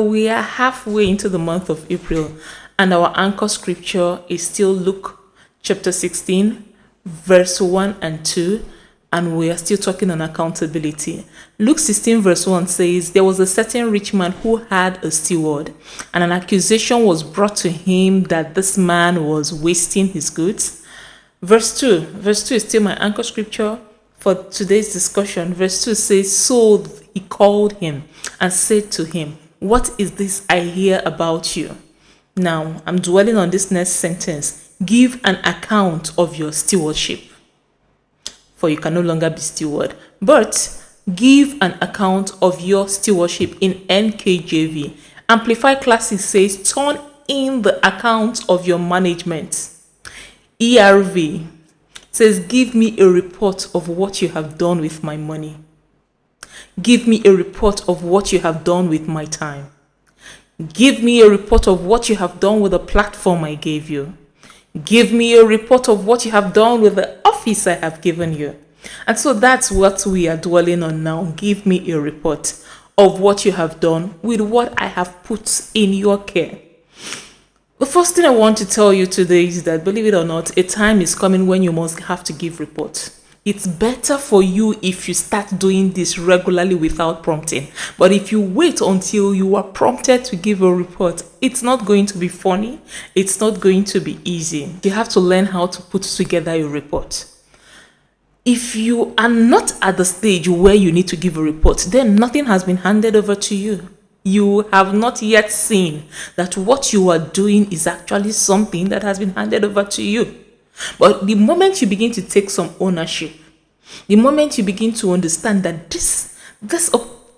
We are halfway into the month of April, and our anchor scripture is still Luke chapter 16, verse 1 and 2, and we are still talking on accountability. Luke 16, verse 1 says, "There was a certain rich man who had a steward, and an accusation was brought to him that this man was wasting his goods." Verse 2 is still my anchor scripture for today's discussion. Verse 2 says, "So he called him and said to him, 'What is this I hear about you?'" Now, I'm dwelling on this next sentence. "Give an account of your stewardship, for you can no longer be steward. But give an account of your stewardship." In NKJV. Amplified Classic says, "Turn in the account of your management." ERV says, "Give me a report of what you have done with my money. Give me a report of what you have done with my time. Give me a report of what you have done with the platform I gave you. Give me a report of what you have done with the office I have given you." And so that's what we are dwelling on now. Give me a report of what you have done with what I have put in your care. The first thing I want to tell you today is that, believe it or not, a time is coming when you must have to give report. It's better for you if you start doing this regularly without prompting. But if you wait until you are prompted to give a report, it's not going to be funny. It's not going to be easy. You have to learn how to put together a report. If you are not at the stage where you need to give a report, then nothing has been handed over to you. You have not yet seen that what you are doing is actually something that has been handed over to you. But the moment you begin to take some ownership, the moment you begin to understand that this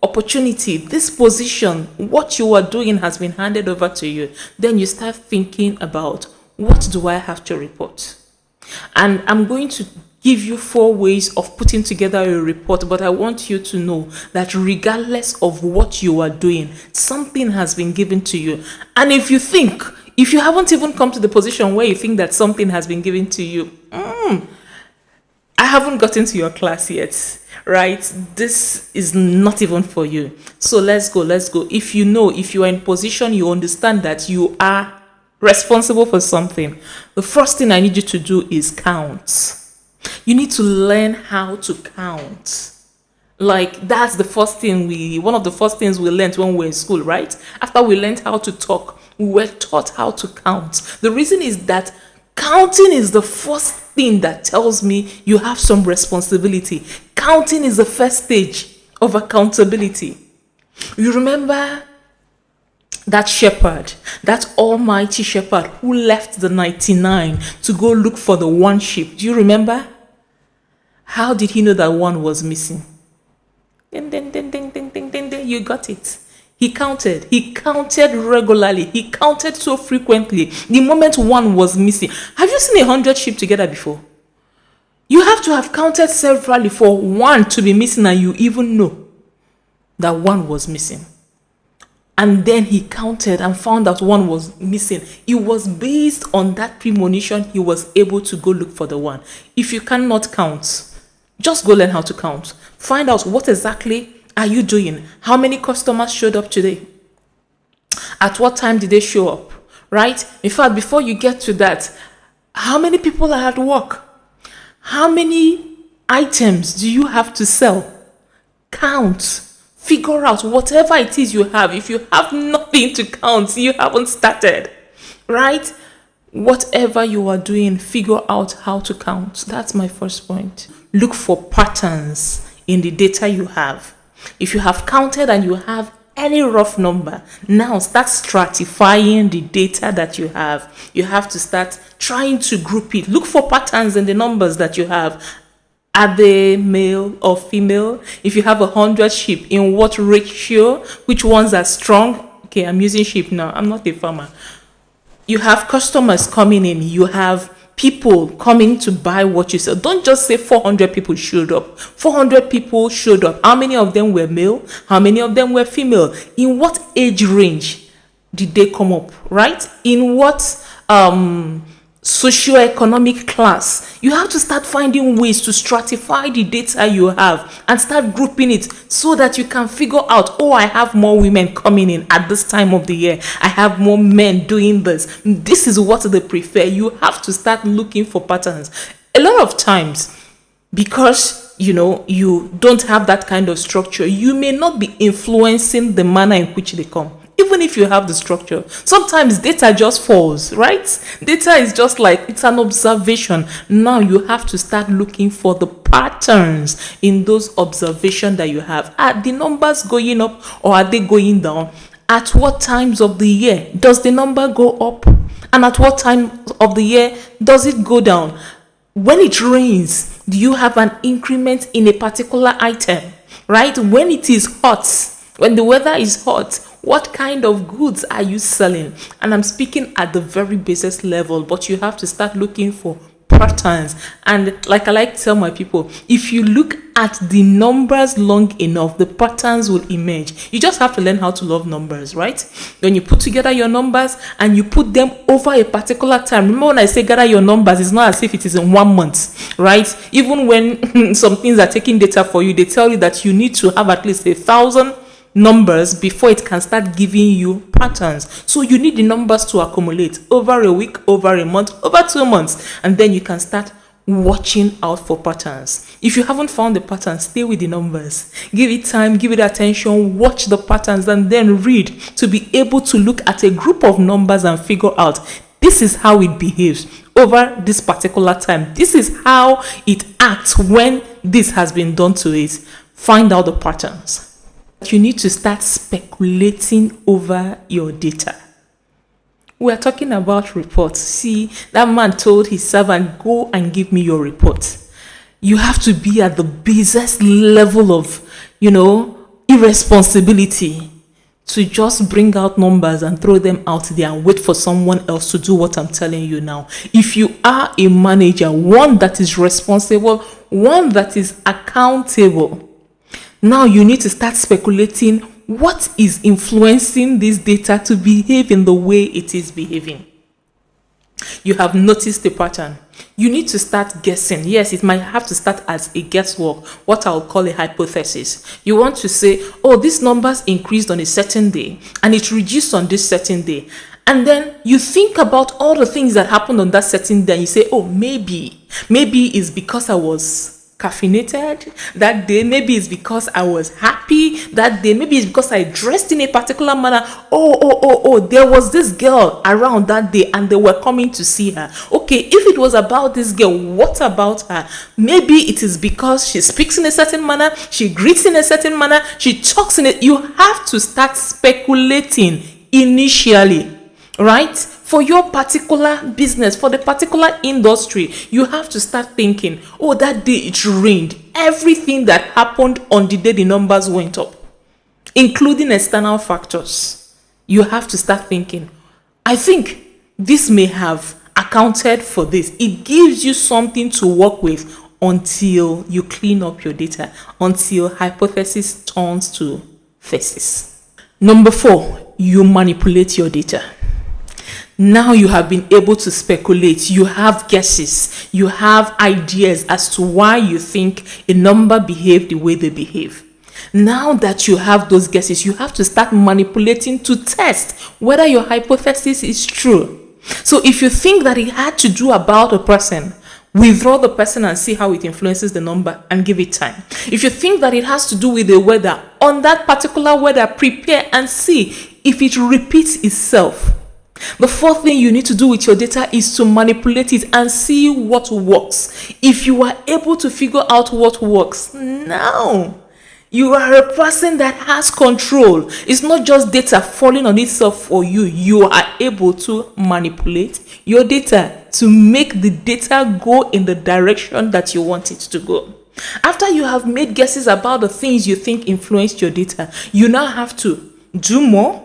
opportunity, this position, what you are doing has been handed over to you, then you start thinking about, what do I have to report? And I'm going to give you 4 ways of putting together a report, but I want you to know that regardless of what you are doing, something has been given to you. And if you haven't even come to the position where you think that something has been given to you, I haven't gotten to your class yet, right? This is not even for you. So let's go. If you are in position, you understand that you are responsible for something, the first thing I need you to do is count. You need to learn how to count. Like, that's the first thing one of the first things we learned when we were in school, right? After we learned how to talk, we were taught how to count. The reason is that counting is the first thing that tells me you have some responsibility. Counting is the first stage of accountability. You remember that shepherd, that almighty shepherd who left the 99 to go look for the one sheep? Do you remember? How did he know that one was missing? Ding, ding, ding, ding, ding, ding, ding, ding. You got it. He counted regularly. He counted so frequently. The moment one was missing. Have you seen 100 sheep together before? You have to have counted severally for one to be missing, and you even know that one was missing. And then he counted and found that one was missing. It was based on that premonition he was able to go look for the one. If you cannot count, just go learn how to count. Find out, what exactly are you doing? How many customers showed up today? At what time did they show up? Right? In fact, before you get to that, how many people are at work? How many items do you have to sell? Count. Figure out whatever it is you have. If you have nothing to count, you haven't started, right? Whatever you are doing, figure out how to count. That's my first point. Look for patterns in the data you have. If you have counted and you have any rough number, now start stratifying the data that you have. You have to start trying to group it. Look for patterns in the numbers that you have. Are they male or female? If you have 100 sheep, in what ratio? Which ones are strong? Okay, I'm using sheep now. I'm not a farmer. You have customers coming in. You have people coming to buy what you sell. Don't just say 400 people showed up. 400 people showed up. How many of them were male? How many of them were female? In what age range did they come up, right? In what socioeconomic class. You have to start finding ways to stratify the data you have and start grouping it so that you can figure out, oh, I have more women coming in at this time of the year. I have more men doing this. This is what they prefer. You have to start looking for patterns. A lot of times, because you don't have that kind of structure, you may not be influencing the manner in which they come. Even if you have the structure, sometimes data just falls, right? Data is just like, it's an observation. Now you have to start looking for the patterns in those observations that you have. Are the numbers going up or are they going down? At what times of the year does the number go up? And at what time of the year does it go down? When it rains, do you have an increment in a particular item, right? When it is hot, when the weather is hot, what kind of goods are you selling? And I'm speaking at the very basic level, but you have to start looking for patterns. And like I like to tell my people, if you look at the numbers long enough, the patterns will emerge. You just have to learn how to love numbers, right? When you put together your numbers and you put them over a particular time. Remember when I say gather your numbers, it's not as if it is in 1 month, right? Even when some things are taking data for you, they tell you that you need to have at least 1,000 numbers before it can start giving you patterns. So you need the numbers to accumulate over a week, over a month, over 2 months, and then you can start watching out for patterns. If you haven't found the patterns, stay with the numbers. Give it time, give it attention, watch the patterns, and then read to be able to look at a group of numbers and figure out this is how it behaves over this particular time. This is how it acts when this has been done to it. Find out the patterns. You need to start speculating over your data. We're talking about reports. See, that man told his servant, go and give me your report. You have to be at the basest level of, irresponsibility to just bring out numbers and throw them out there and wait for someone else to do what I'm telling you now. If you are a manager, one that is responsible, one that is accountable, now you need to start speculating what is influencing this data to behave in the way it is behaving. You have noticed the pattern. You need to start guessing. Yes, it might have to start as a guesswork, what I'll call a hypothesis. You want to say, oh, these numbers increased on a certain day and it reduced on this certain day. And then you think about all the things that happened on that certain day and you say, oh, maybe it's because I was caffeinated that day, maybe it's because I was happy that day, maybe it's because I dressed in a particular manner. Oh, there was this girl around that day and they were coming to see her. Okay, if it was about this girl, what about her? Maybe it is because she speaks in a certain manner, she greets in a certain manner, she talks in it. You have to start speculating initially, right? For your particular business, for the particular industry, you have to start thinking, oh, that day it rained. Everything that happened on the day the numbers went up, including external factors. You have to start thinking, I think this may have accounted for this. It gives you something to work with until you clean up your data, until hypothesis turns to thesis. Number 4, you manipulate your data. Now you have been able to speculate. You have guesses. You have ideas as to why you think a number behaved the way they behave. Now that you have those guesses, you have to start manipulating to test whether your hypothesis is true. So if you think that it had to do about a person, withdraw the person and see how it influences the number and give it time. If you think that it has to do with the weather, on that particular weather, prepare and see if it repeats itself. The 4th thing you need to do with your data is to manipulate it and see what works. If you are able to figure out what works, now you are a person that has control. It's not just data falling on itself for you. You are able to manipulate your data to make the data go in the direction that you want it to go. After you have made guesses about the things you think influenced your data, you now have to do more,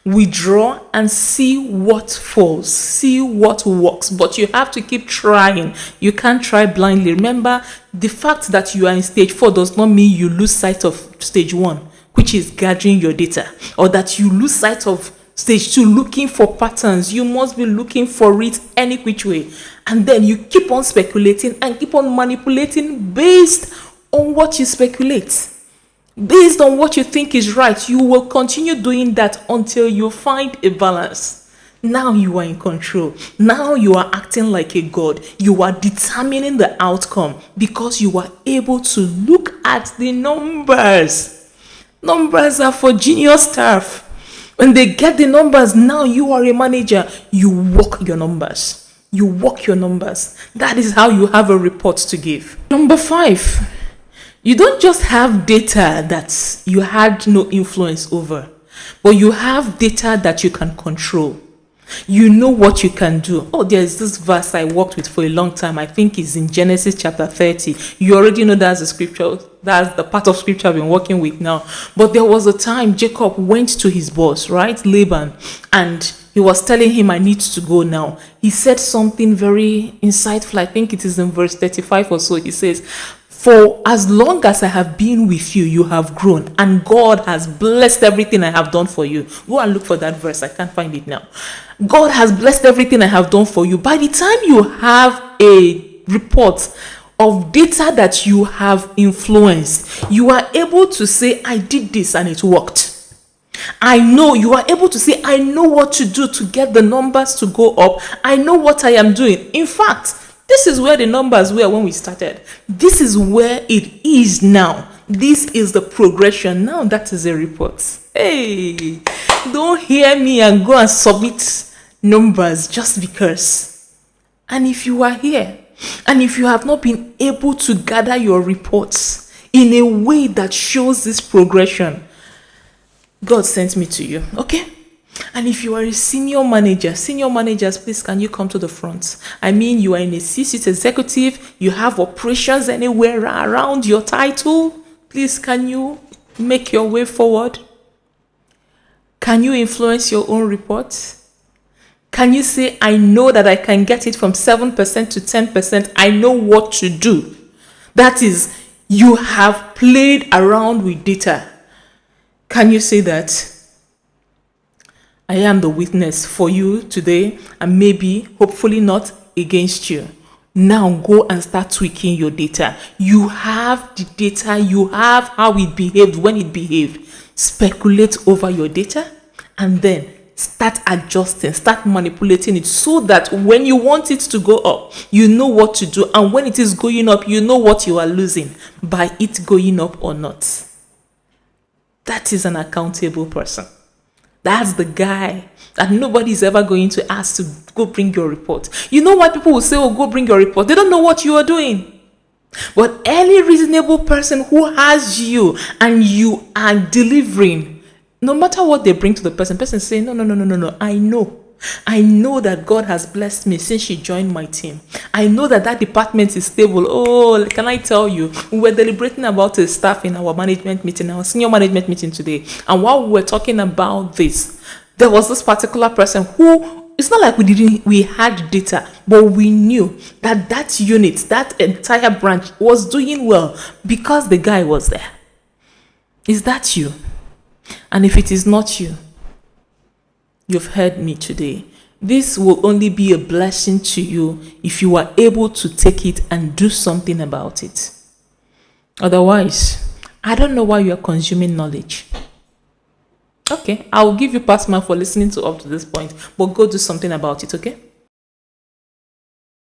withdraw, and see what falls, see what works. But you have to keep trying. You can't try blindly. Remember, the fact that you are in stage 4 does not mean you lose sight of stage 1, which is gathering your data, or that you lose sight of Stage 2, looking for patterns. You must be looking for it any which way. And then you keep on speculating and keep on manipulating based on what you speculate. Based on what you think is right, you will continue doing that until you find a balance. Now you are in control. Now you are acting like a god. You are determining the outcome because you are able to look at the numbers. Numbers are for genius staff. When they get the numbers, now you are a manager. You work your numbers. You work your numbers. That is how you have a report to give. Number 5, you don't just have data that you had no influence over, but you have data that you can control. You know what you can do. Oh, there's this verse I worked with for a long time. I think it's in Genesis chapter 30. You already know that's the scripture. That's the part of scripture I've been working with now. But there was a time Jacob went to his boss, right, Laban, and he was telling him, I need to go now. He said something very insightful. I think it is in verse 35 or so. He says, for as long as I have been with you, you have grown, and God has blessed everything I have done for you. Go and look for that verse. I can't find it now. God has blessed everything I have done for you. By the time you have a report of data that you have influenced, you are able to say, I did this and it worked. I know. You are able to say, I know what to do to get the numbers to go up. I know what I am doing. In fact, this is where the numbers were when we started. This is where it is now. This is the progression. Now that is a report. Hey, don't hear me and go and submit numbers just because. And if you are here, and if you have not been able to gather your reports in a way that shows this progression, God sent me to you, okay? And if you are a senior managers, please, can you come to the front? I mean, you are in a C-suite executive, you have operations anywhere around your title. Please, can you make your way forward? Can you influence your own reports? Can you say, I know that I can get it from 7% to 10%. I know what to do. That is, you have played around with data. Can you say that? I am the witness for you today, and maybe, hopefully not, against you. Now go and start tweaking your data. You have the data. You have how it behaved when it behaved. Speculate over your data and then start adjusting, start manipulating it so that when you want it to go up, you know what to do. And when it is going up, you know what you are losing by it going up or not. That is an accountable person. That's the guy that nobody is ever going to ask to go bring your report. You know why people will say, oh, go bring your report? They don't know what you are doing. But any reasonable person who has you and you are delivering, no matter what they bring to the person saying, no, I know that God has blessed me since she joined my team. I know that department is stable. Oh, can I tell you, we were deliberating about a staff in our management meeting, our senior management meeting today. And while we were talking about this, there was this particular person who, it's not like we had data, but we knew that unit, that entire branch was doing well because the guy was there. Is that you? And if it is not you, you've heard me today. This will only be a blessing to you if you are able to take it and do something about it. Otherwise, I don't know why you are consuming knowledge. Okay, I will give you pass mark for listening to up to this point, but go do something about it, okay?